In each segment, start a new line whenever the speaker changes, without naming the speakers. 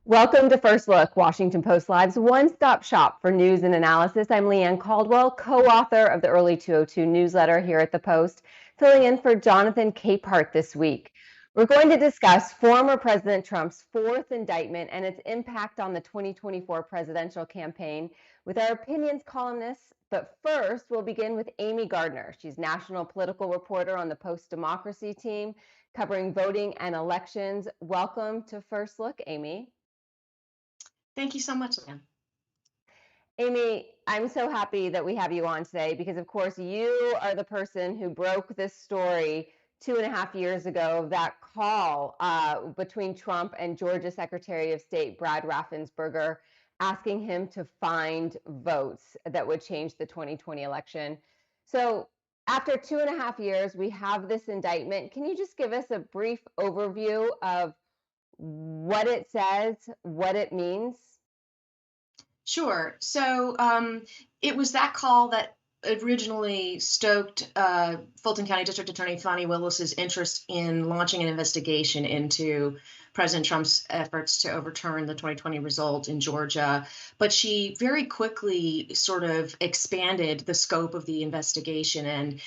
Welcome to First Look, Washington Post Live's one-stop shop for news and analysis. I'm Leanne Caldwell, co-author of the Early 202 newsletter here at the Post, filling in for Jonathan Capehart this week. We're going to discuss former President Trump's fourth indictment and its impact on the 2024 presidential campaign with our opinions columnists. But first, we'll begin with Amy Gardner. She's national political reporter on the Post Democracy team, covering voting and elections. Welcome to First Look, Amy.
Thank you so much, Leanne.
Amy, I'm so happy that we have you on today because, of course, you are the person who broke this story 2.5 years ago, that call between Trump and Georgia Secretary of State Brad Raffensperger, asking him to find votes that would change the 2020 election. So after 2.5 years, we have this indictment. Can you just give us a brief overview of what it says, what it means?
Sure. So it was that call that originally stoked Fulton County District Attorney Fani Willis's interest in launching an investigation into President Trump's efforts to overturn the 2020 result in Georgia. But she very quickly sort of expanded the scope of the investigation, and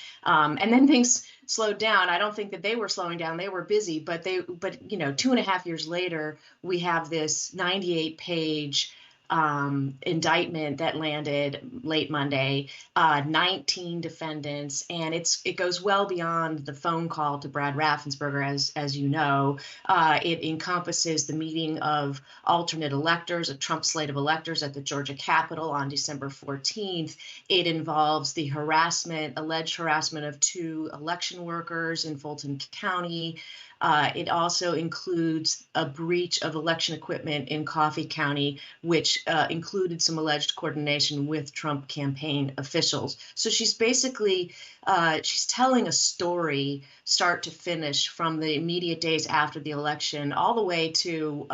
then things slowed down. I don't think that they were slowing down; they were busy. But 2.5 years later, we have this 98-page indictment that landed late Monday, 19 defendants, and it goes well beyond the phone call to Brad Raffensperger, as you know. It encompasses the meeting of alternate electors, a Trump slate of electors at the Georgia Capitol on December 14th. It involves the alleged harassment of 2 election workers in Fulton County. It also includes a breach of election equipment in Coffee County, which included some alleged coordination with Trump campaign officials. So she's basically she's telling a story start to finish from the immediate days after the election all the way to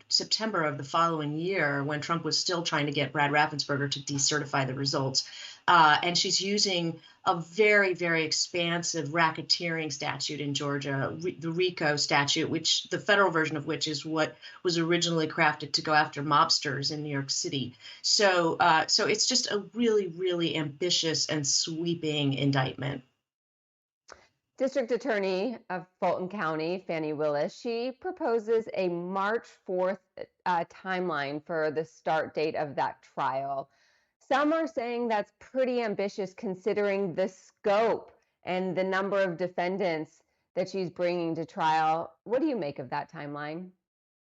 September of the following year, when Trump was still trying to get Brad Raffensperger to decertify the results. And she's using a very, very expansive racketeering statute in Georgia, the RICO statute, which the federal version of which is what was originally crafted to go after mobsters in New York City. So it's just a really, really ambitious and sweeping indictment.
District Attorney of Fulton County, Fani Willis, she proposes a March 4th timeline for the start date of that trial. Some are saying that's pretty ambitious considering the scope and the number of defendants that she's bringing to trial. What do you make of that timeline?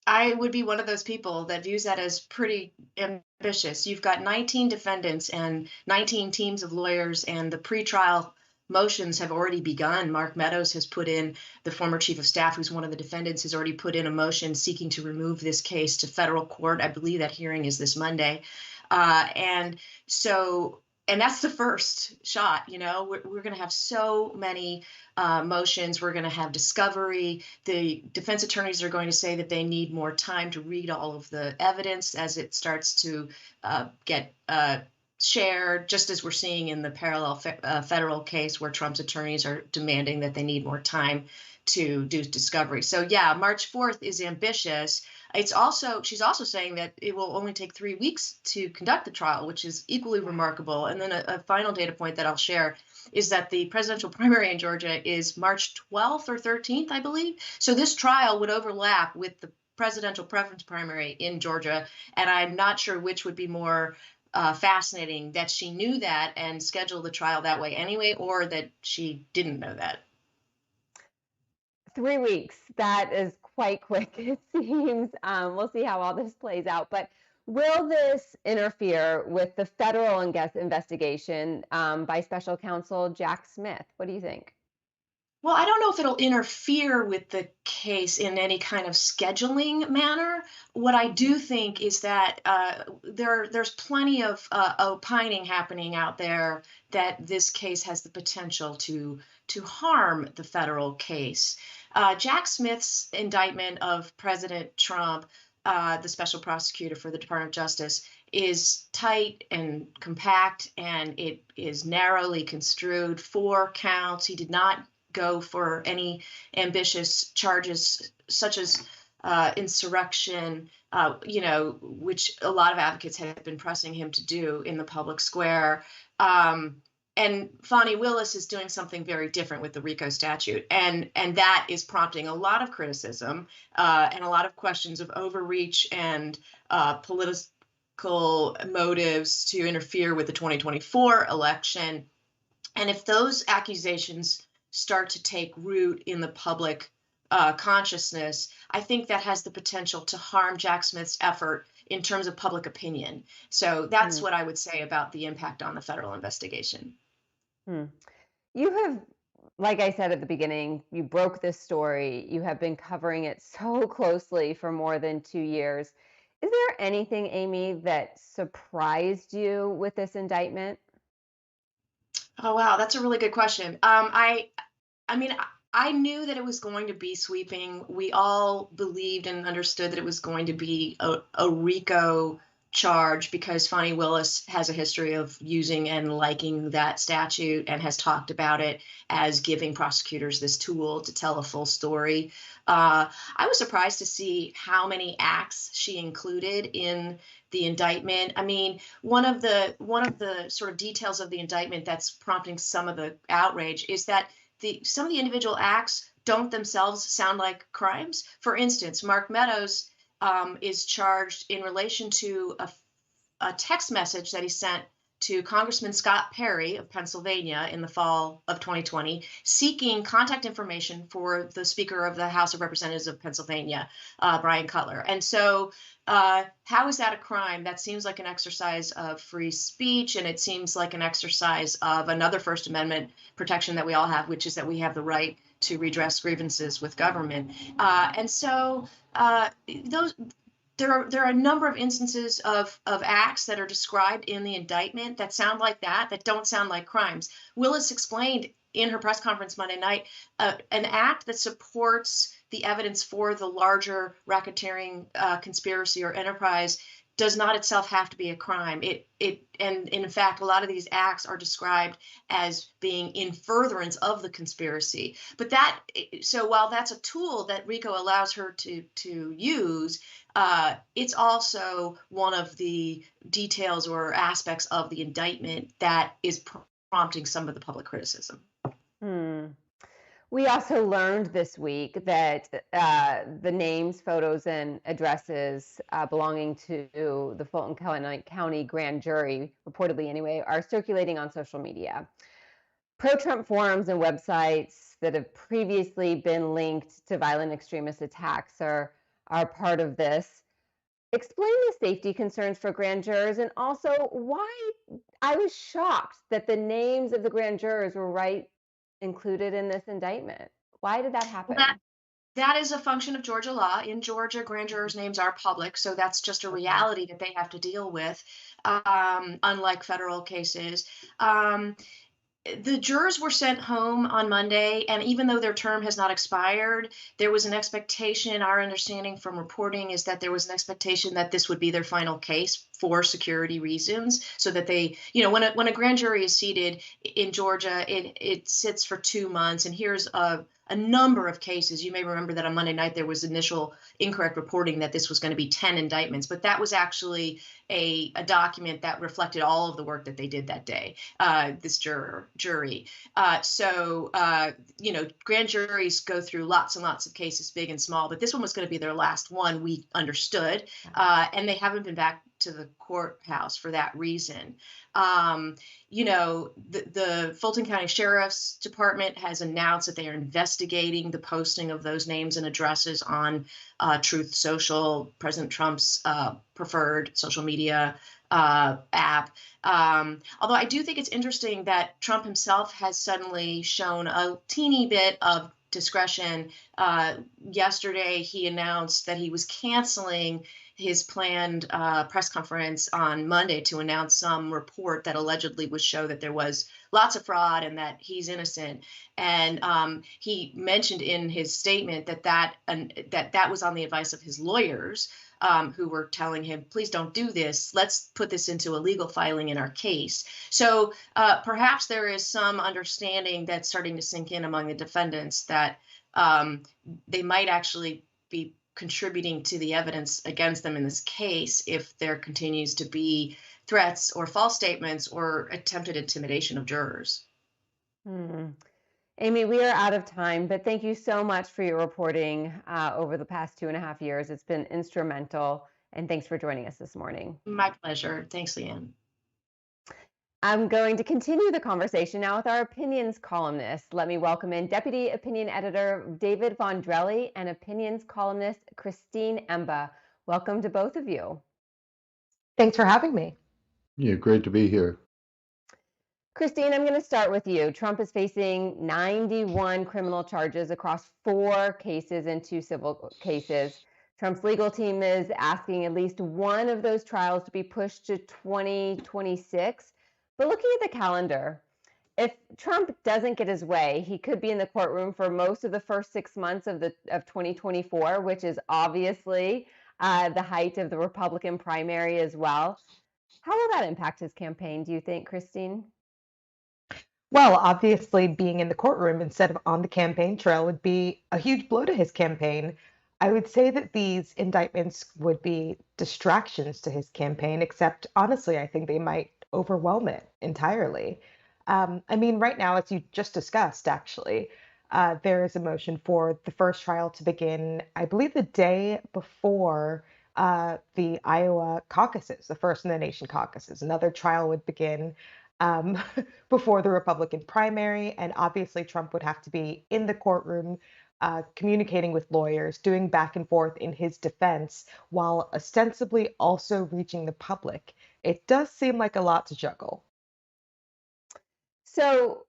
I would be one of those people that views that as pretty ambitious. You've got 19 defendants and 19 teams of lawyers, and the pretrial motions have already begun. Mark Meadows has put in, the former chief of staff, who's one of the defendants, has already put in a motion seeking to remove this case to federal court. I believe that hearing is this Monday. And that's the first shot. We're going to have so many motions. We're going to have discovery. The defense attorneys are going to say that they need more time to read all of the evidence as it starts to get shared, just as we're seeing in the parallel federal case where Trump's attorneys are demanding that they need more time to do discovery. So yeah, March 4th is ambitious. She's also saying that it will only take 3 weeks to conduct the trial, which is equally remarkable. And then a final data point that I'll share is that the presidential primary in Georgia is March 12th or 13th, I believe. So this trial would overlap with the presidential preference primary in Georgia. And I'm not sure which would be more fascinating, that she knew that and scheduled the trial that way anyway, or that she didn't know that.
3 weeks, that is quite quick, it seems. We'll see how all this plays out. But will this interfere with the federal investigation by special counsel Jack Smith? What do you think?
Well, I don't know if it'll interfere with the case in any kind of scheduling manner. What I do think is that there's plenty of opining happening out there that this case has the potential to harm the federal case. Jack Smith's indictment of President Trump, the special prosecutor for the Department of Justice, is tight and compact, and it is narrowly construed. 4 counts. He did not go for any ambitious charges such as insurrection, which a lot of advocates have been pressing him to do in the public square. And Fani Willis is doing something very different with the RICO statute, and that is prompting a lot of criticism and a lot of questions of overreach and political motives to interfere with the 2024 election. And if those accusations start to take root in the public consciousness, I think that has the potential to harm Jack Smith's effort in terms of public opinion. So that's what I would say about the impact on the federal investigation.
You have, like I said at the beginning, you broke this story. You have been covering it so closely for more than 2 years. Is there anything, Amy, that surprised you with this indictment?
Oh, wow, that's a really good question. I mean, I knew that it was going to be sweeping. We all believed and understood that it was going to be a RICO charge because Fani Willis has a history of using and liking that statute and has talked about it as giving prosecutors this tool to tell a full story. I was surprised to see how many acts she included in the indictment. I mean, one of the sort of details of the indictment that's prompting some of the outrage is that some of the individual acts don't themselves sound like crimes. For instance, Mark Meadows is charged in relation to a text message that he sent to Congressman Scott Perry of Pennsylvania in the fall of 2020, seeking contact information for the Speaker of the House of Representatives of Pennsylvania, Brian Cutler. And so how is that a crime? That seems like an exercise of free speech, and it seems like an exercise of another First Amendment protection that we all have, which is that we have the right to redress grievances with government. And so there are a number of instances of acts that are described in the indictment that sound like that don't sound like crimes. Willis explained in her press conference Monday night an act that supports the evidence for the larger racketeering conspiracy or enterprise does not itself have to be a crime. And in fact, a lot of these acts are described as being in furtherance of the conspiracy. But so while that's a tool that RICO allows her to use, it's also one of the details or aspects of the indictment that is prompting some of the public criticism.
We also learned this week that the names, photos, and addresses belonging to the Fulton County grand jury, reportedly anyway, are circulating on social media. Pro-Trump forums and websites that have previously been linked to violent extremist attacks are part of this. Explain the safety concerns for grand jurors and also why I was shocked that the names of the grand jurors were included in this indictment. Why did that happen?
Well, that is a function of Georgia law. In Georgia, grand jurors' names are public, so that's just a reality that they have to deal with, unlike federal cases. The jurors were sent home on Monday, and even though their term has not expired, there was an expectation. Our understanding from reporting is that there was an expectation that this would be their final case for security reasons, so that they, when a grand jury is seated in Georgia, it sits for 2 months. And here's a number of cases. You may remember that on Monday night there was initial incorrect reporting that this was going to be 10 indictments, but that was actually a document that reflected all of the work that they did that day, this jury. Grand juries go through lots and lots of cases, big and small, but this one was going to be their last one, we understood, and they haven't been back to the courthouse for that reason. The Fulton County Sheriff's Department has announced that they are investigating the posting of those names and addresses on Truth Social, President Trump's preferred social media app. Although I do think it's interesting that Trump himself has suddenly shown a teeny bit of discretion. Yesterday, he announced that he was canceling his planned press conference on Monday to announce some report that allegedly would show that there was lots of fraud and that he's innocent. And he mentioned in his statement that was on the advice of his lawyers, who were telling him, please don't do this. Let's put this into a legal filing in our case. So perhaps there is some understanding that's starting to sink in among the defendants that they might actually be contributing to the evidence against them in this case if there continues to be threats or false statements or attempted intimidation of jurors.
Hmm. Amy, we are out of time, but thank you so much for your reporting over the past 2.5 years. It's been instrumental, and thanks for joining us this morning.
My pleasure. Thanks, Leanne.
I'm going to continue the conversation now with our opinions columnist. Let me welcome in Deputy Opinion Editor David Von DREHLE and opinions columnist Christine EMBA. Welcome to both of you.
Thanks for having me.
Yeah, great to be here.
Christine, I'm going to start with you. Trump is facing 91 criminal charges across 4 cases and 2 civil cases. Trump's legal team is asking at least one of those trials to be pushed to 2026. But looking at the calendar, if Trump doesn't get his way, he could be in the courtroom for most of the first 6 months of 2024, which is obviously the height of the Republican primary as well. How will that impact his campaign, do you think, Christine?
Well, obviously, being in the courtroom instead of on the campaign trail would be a huge blow to his campaign. I would say that these indictments would be distractions to his campaign, except honestly, I think they might overwhelm it entirely. I mean, right now, as you just discussed, actually, there is a motion for the first trial to begin, I believe, the day before the Iowa caucuses, the first in the nation caucuses. Another trial would begin um, before the Republican primary. And obviously, Trump would have to be in the courtroom, communicating with lawyers, doing back and forth in his defense, while ostensibly also reaching the public. It does seem like a lot to juggle.
So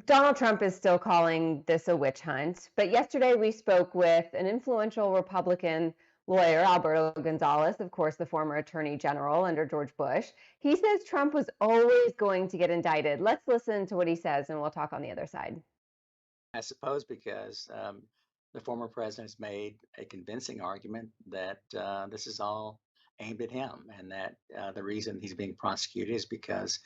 Donald Trump is still calling this a witch hunt, but yesterday we spoke with an influential Republican lawyer, Alberto Gonzales, of course, the former attorney general under George Bush. He says Trump was always going to get indicted. Let's listen to what he says, and we'll talk on the other side.
I suppose because the former president has made a convincing argument that this is all aimed at him, and that the reason he's being prosecuted is because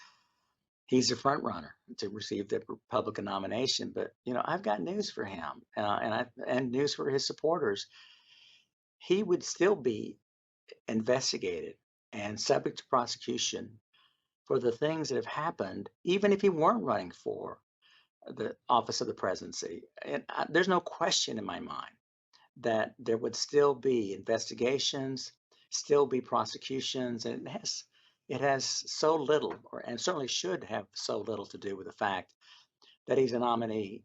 he's the front runner to receive the Republican nomination. But I've got news for him, and news for his supporters. He would still be investigated and subject to prosecution for the things that have happened, even if he weren't running for the office of the presidency. And there's no question in my mind that there would still be investigations, still be prosecutions, and it has so little, and certainly should have so little to do with the fact that he's a nominee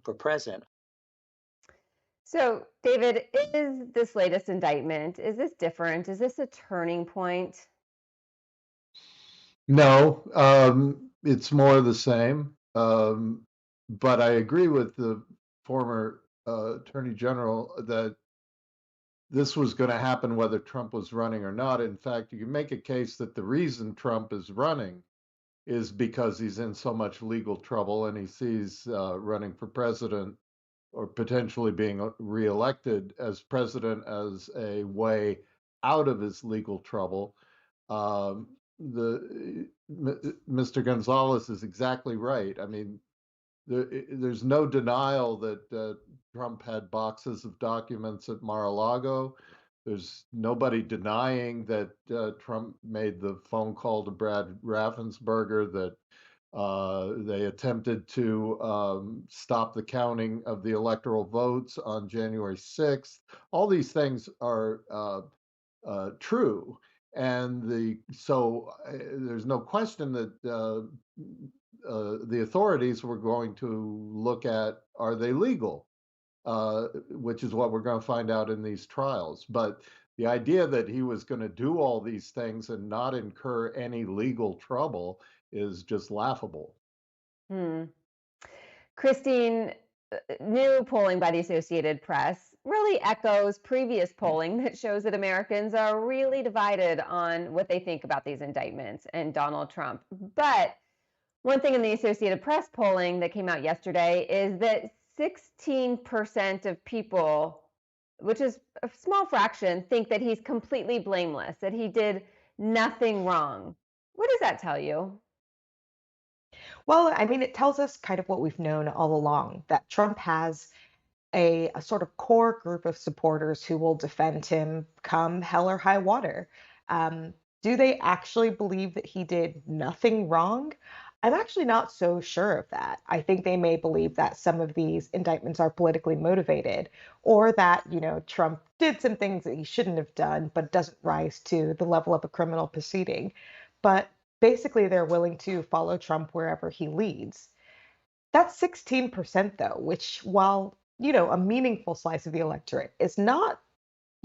for president.
So, David, is this latest indictment, is this different? Is this a turning point?
No, it's more of the same. But I agree with the former Attorney General that this was going to happen whether Trump was running or not. In fact, you can make a case that the reason Trump is running is because he's in so much legal trouble and he sees running for president or potentially being reelected as president as a way out of his legal trouble. Mr. Gonzalez is exactly right. I mean, there's no denial that Trump had boxes of documents at Mar-a-Lago. There's nobody denying that Trump made the phone call to Brad Raffensperger, that they attempted to stop the counting of the electoral votes on January 6th. All these things are true. And so there's no question that the authorities were going to look at, are they legal? Which is what we're going to find out in these trials. But the idea that he was going to do all these things and not incur any legal trouble is just laughable.
Christine, new polling by the Associated Press really echoes previous polling that shows that Americans are really divided on what they think about these indictments and Donald Trump. But one thing in the Associated Press polling that came out yesterday is that 16% of people, which is a small fraction, think that he's completely blameless, that he did nothing wrong. What does that tell you?
Well, I mean, it tells us kind of what we've known all along, that Trump has a sort of core group of supporters who will defend him come hell or high water. Um, do they actually believe that he did nothing wrong? I'm actually not so sure of that. I think they may believe that some of these indictments are politically motivated, or that, Trump did some things that he shouldn't have done, but doesn't rise to the level of a criminal proceeding. But basically, they're willing to follow Trump wherever he leads. That's 16%, though, which, while, a meaningful slice of the electorate, is not,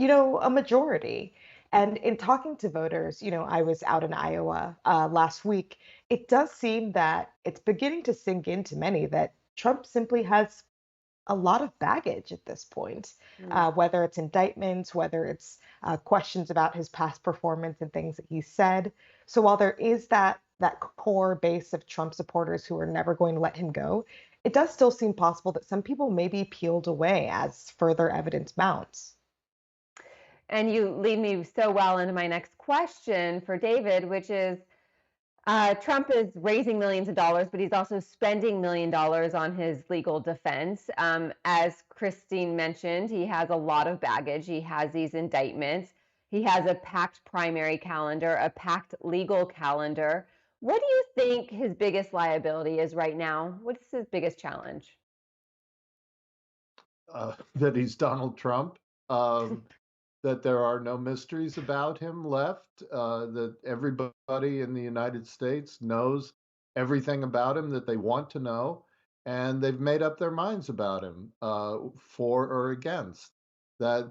a majority. And in talking to voters, I was out in Iowa last week. It does seem that it's beginning to sink into many that Trump simply has a lot of baggage at this point, whether it's indictments, whether it's questions about his past performance and things that he said. So while there is that core base of Trump supporters who are never going to let him go, it does still seem possible that some people may be peeled away as further evidence mounts.
And you lead me so well into my next question for David, which is Trump is raising millions of dollars, but he's also spending $1 million on his legal defense. As Christine mentioned, he has a lot of baggage. He has these indictments. He has a packed primary calendar, a packed legal calendar. What do you think his biggest liability is right now? What's his biggest challenge?
That he's Donald Trump. That there are no mysteries about him left, that everybody in the United States knows everything about him that they want to know, and they've made up their minds about him, for or against. That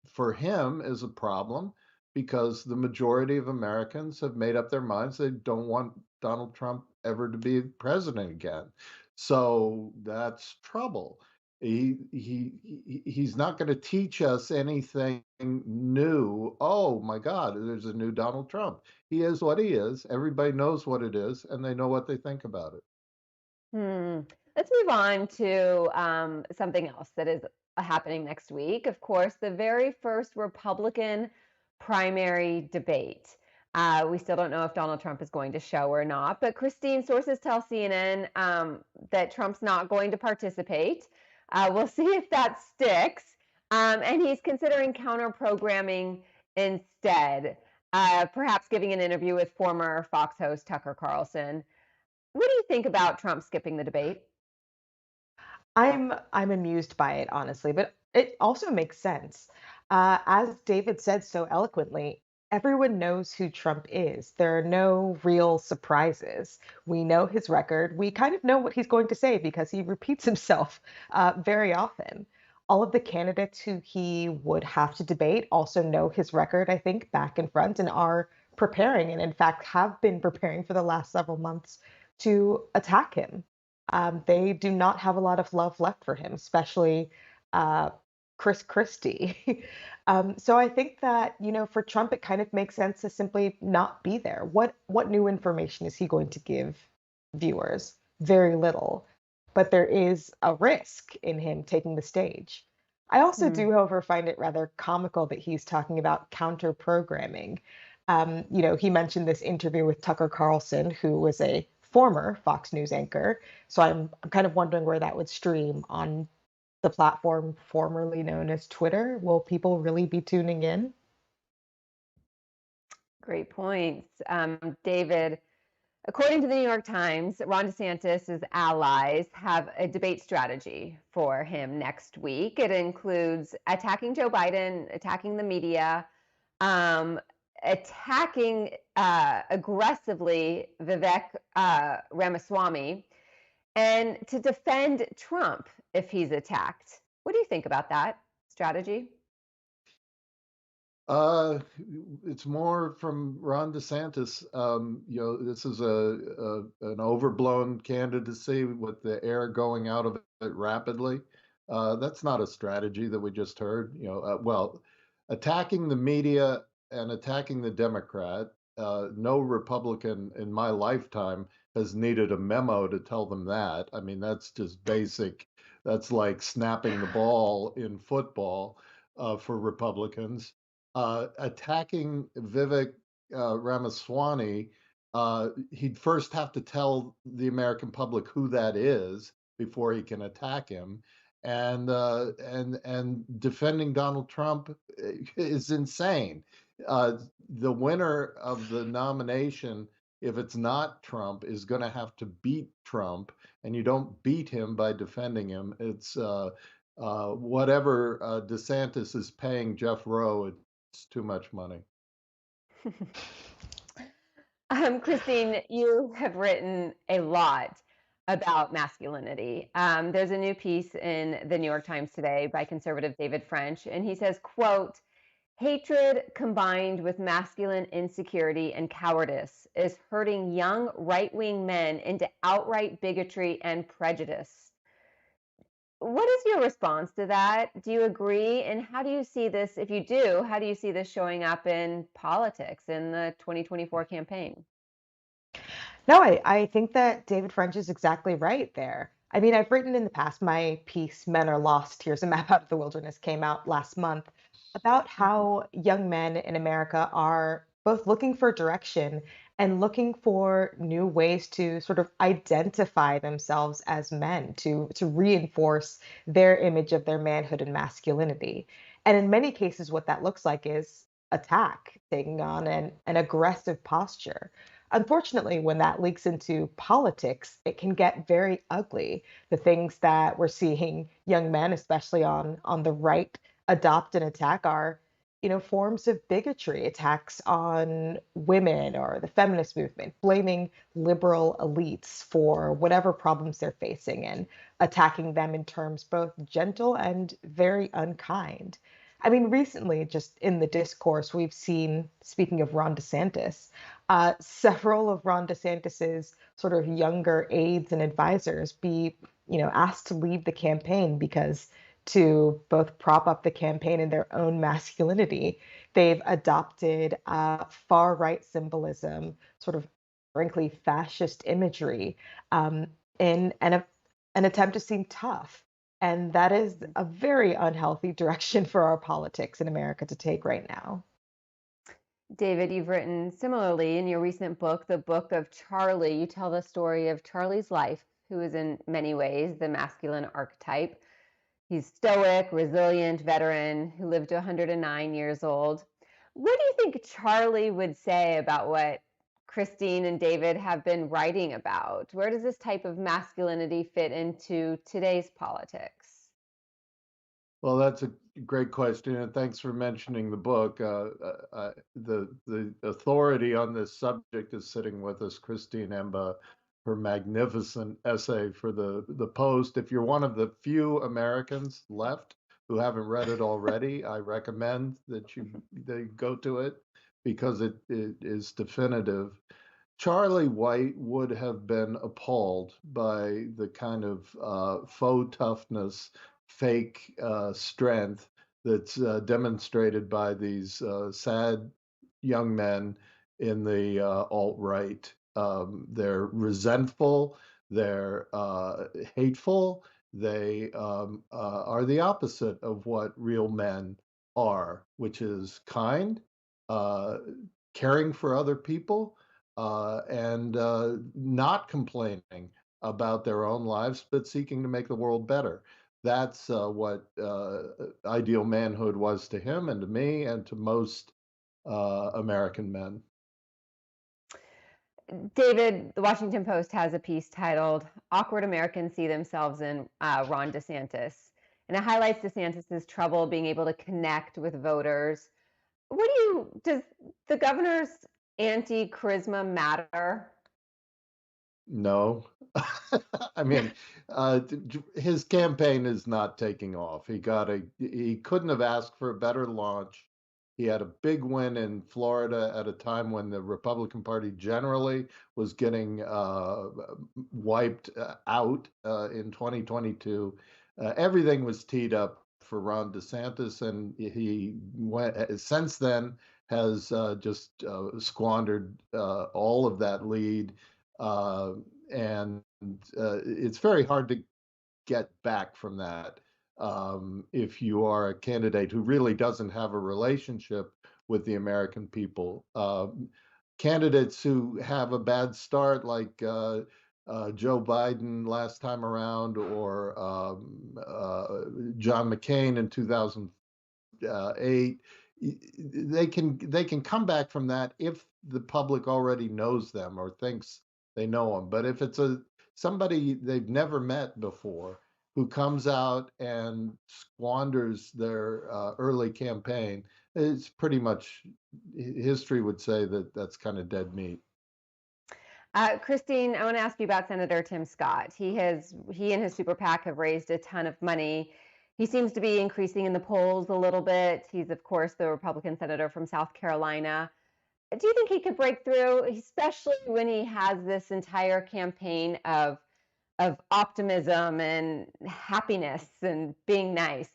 for him is a problem because the majority of Americans have made up their minds they don't want Donald Trump ever to be president again. So that's trouble. He's not going to teach us anything new. Oh my God, there's a new Donald Trump. He is what he is. Everybody knows what it is, and they know what they think about it.
Let's move on to something else that is happening next week. Of course, the very first Republican primary debate. We still don't know if Donald Trump is going to show or not, but Christine, sources tell CNN that Trump's not going to participate. We'll see if that sticks. And he's considering counter-programming instead, perhaps giving an interview with former Fox host Tucker Carlson. What do you think about Trump skipping the debate?
I'm amused by it, honestly, but it also makes sense. As David said so eloquently, everyone knows who Trump is. There are no real surprises. We know his record. We kind of know what he's going to say because he repeats himself very often. All of the candidates who he would have to debate also know his record, I think, back and front, and are preparing, and in fact have been preparing for the last several months to attack him. They do not have a lot of love left for him, especially uh, Chris Christie. So I think that, for Trump, it kind of makes sense to simply not be there. What new information is he going to give viewers? Very little. But there is a risk in him taking the stage. I also do, however, find it rather comical that he's talking about counter programming. He mentioned this interview with Tucker Carlson, who was a former Fox News anchor. So I'm kind of wondering where that would stream on the platform formerly known as Twitter. Will people really be tuning in?
Great points. David, according to the New York Times, Ron DeSantis' allies have a debate strategy for him next week. It includes attacking Joe Biden, attacking the media, attacking aggressively Vivek Ramaswamy, and to defend Trump if he's attacked. What do you think about that strategy?
It's more from Ron DeSantis. This is an overblown candidacy with the air going out of it rapidly. That's not a strategy that we just heard. Well, attacking the media and attacking the Democrat. No Republican in my lifetime has needed a memo to tell them that. I mean, that's just basic. That's like snapping the ball in football for Republicans. Attacking Vivek Ramaswamy, he'd first have to tell the American public who that is before he can attack him. and defending Donald Trump is insane. The winner of the nomination, if it's not Trump, is going to have to beat Trump, and you don't beat him by defending him. It's whatever DeSantis is paying Jeff Rowe, it's too much money.
Christine, you have written a lot about masculinity. There's a new piece in the New York Times today by conservative David French, and he says, quote, "Hatred combined with masculine insecurity and cowardice is hurting young right-wing men into outright bigotry and prejudice." What is your response to that? Do you agree? And how do you see this, if you do, how do you see this showing up in politics in the 2024 campaign?
No, I think that David French is exactly right there. I mean, I've written in the past, my piece, Men Are Lost, Here's a Map Out of the Wilderness, came out last month, about how young men in America are both looking for direction and looking for new ways to sort of identify themselves as men, to reinforce their image of their manhood and masculinity. And in many cases, what that looks like is attack, taking on an aggressive posture. Unfortunately, when that leaks into politics, it can get very ugly. The things that we're seeing young men, especially on the right, adopt and attack are, forms of bigotry, attacks on women or the feminist movement, blaming liberal elites for whatever problems they're facing and attacking them in terms both gentle and very unkind. I mean, recently, just in the discourse, we've seen, speaking of Ron DeSantis, several of Ron DeSantis's sort of younger aides and advisors be, asked to leave the campaign because to both prop up the campaign in their own masculinity, they've adopted far right symbolism, sort of frankly fascist imagery, in an attempt to seem tough. And that is a very unhealthy direction for our politics in America to take right now.
David, you've written similarly in your recent book, The Book of Charlie. You tell the story of Charlie's life, who is in many ways the masculine archetype. He's stoic, resilient veteran who lived to 109 years old. What do you think Charlie would say about what Christine and David have been writing about? Where does this type of masculinity fit into today's politics?
Well, that's a great question, and thanks for mentioning the book. The authority on this subject is sitting with us, Christine EMBA, her magnificent essay for the Post. If you're one of the few Americans left who haven't read it already, I recommend that they go to it because it is definitive. Charlie White would have been appalled by the kind of faux toughness, fake strength that's demonstrated by these sad young men in the alt-right. They're resentful, they're hateful, they are the opposite of what real men are, which is kind, uh, caring for other people, and not complaining about their own lives, but seeking to make the world better. That's what ideal manhood was to him and to me and to most American men.
David, the Washington Post has a piece titled "Awkward Americans See Themselves in Ron DeSantis," and it highlights DeSantis's trouble being able to connect with voters. Does the governor's anti-charisma matter?
No. I mean, his campaign is not taking off. He couldn't have asked for a better launch. He had a big win in Florida at a time when the Republican Party generally was getting wiped out in 2022. Everything was teed up for Ron DeSantis, and he went since then has just squandered all of that lead. And it's very hard to get back from that if you are a candidate who really doesn't have a relationship with the American people. Candidates who have a bad start, like Joe Biden last time around, or John McCain in 2008. They can come back from that if the public already knows them or thinks they know them. But if it's somebody they've never met before who comes out and squanders their early campaign, it's pretty much, history would say that that's kind of dead meat.
Christine, I want to ask you about Senator Tim Scott. He and his super PAC have raised a ton of money. He seems to be increasing in the polls a little bit. He's, of course, the Republican senator from South Carolina. Do you think he could break through, especially when he has this entire campaign of optimism and happiness and being nice?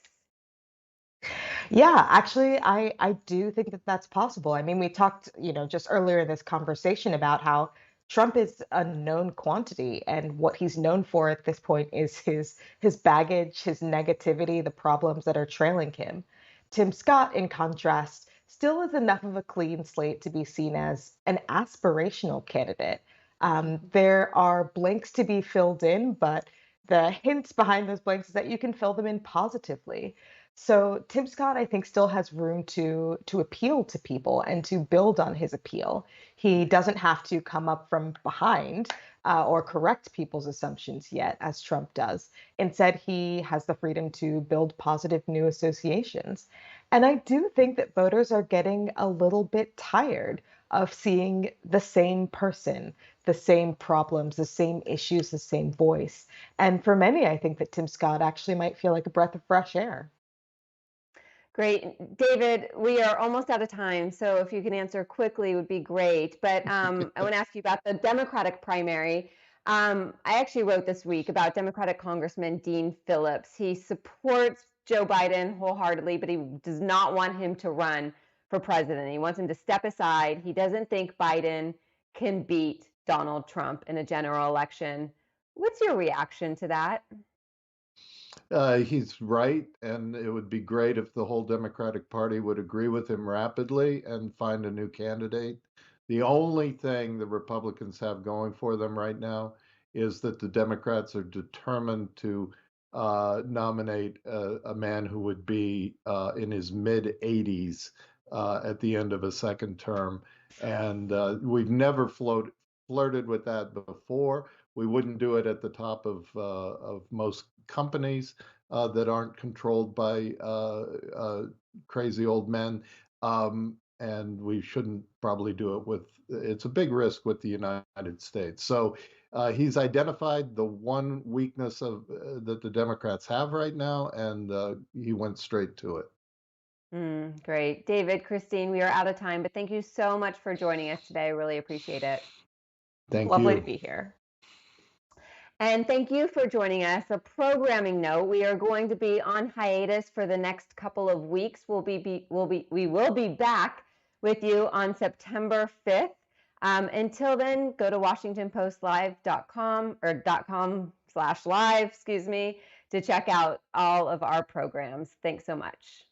Yeah, actually, I do think that that's possible. I mean, we talked, just earlier in this conversation about how Trump is a known quantity, and what he's known for at this point is his baggage, his negativity, the problems that are trailing him. Tim Scott, in contrast, still is enough of a clean slate to be seen as an aspirational candidate. There are blanks to be filled in, but the hints behind those blanks is that you can fill them in positively. So Tim Scott, I think, still has room to appeal to people and to build on his appeal. He doesn't have to come up from behind or correct people's assumptions yet, as Trump does. Instead, he has the freedom to build positive new associations. And I do think that voters are getting a little bit tired of seeing the same person, the same problems, the same issues, the same voice. And for many, I think that Tim Scott actually might feel like a breath of fresh air.
Great. David, we are almost out of time, so if you can answer quickly would be great. But I want to ask you about the Democratic primary. I actually wrote this week about Democratic Congressman Dean Phillips. He supports Joe Biden wholeheartedly, but he does not want him to run for president. He wants him to step aside. He doesn't think Biden can beat Donald Trump in a general election. What's your reaction to that?
He's right, and it would be great if the whole Democratic Party would agree with him rapidly and find a new candidate. The only thing the Republicans have going for them right now is that the Democrats are determined to nominate a man who would be in his mid 80s at the end of a second term. And we've never flirted with that before. We wouldn't do it at the top of most companies that aren't controlled by crazy old men. And we shouldn't probably do it with, it's a big risk with the United States. So he's identified the one weakness of that the Democrats have right now, and he went straight to it.
Great. David, Christine, we are out of time, but thank you so much for joining us today. I really appreciate it.
Thank
Lovely
you.
to be here.
And thank you for joining us. A programming note, we are going to be on hiatus for the next couple of weeks. We will be back with you on September 5th. Until then, go to WashingtonPostLive.com or .com/live, to check out all of our programs. Thanks so much.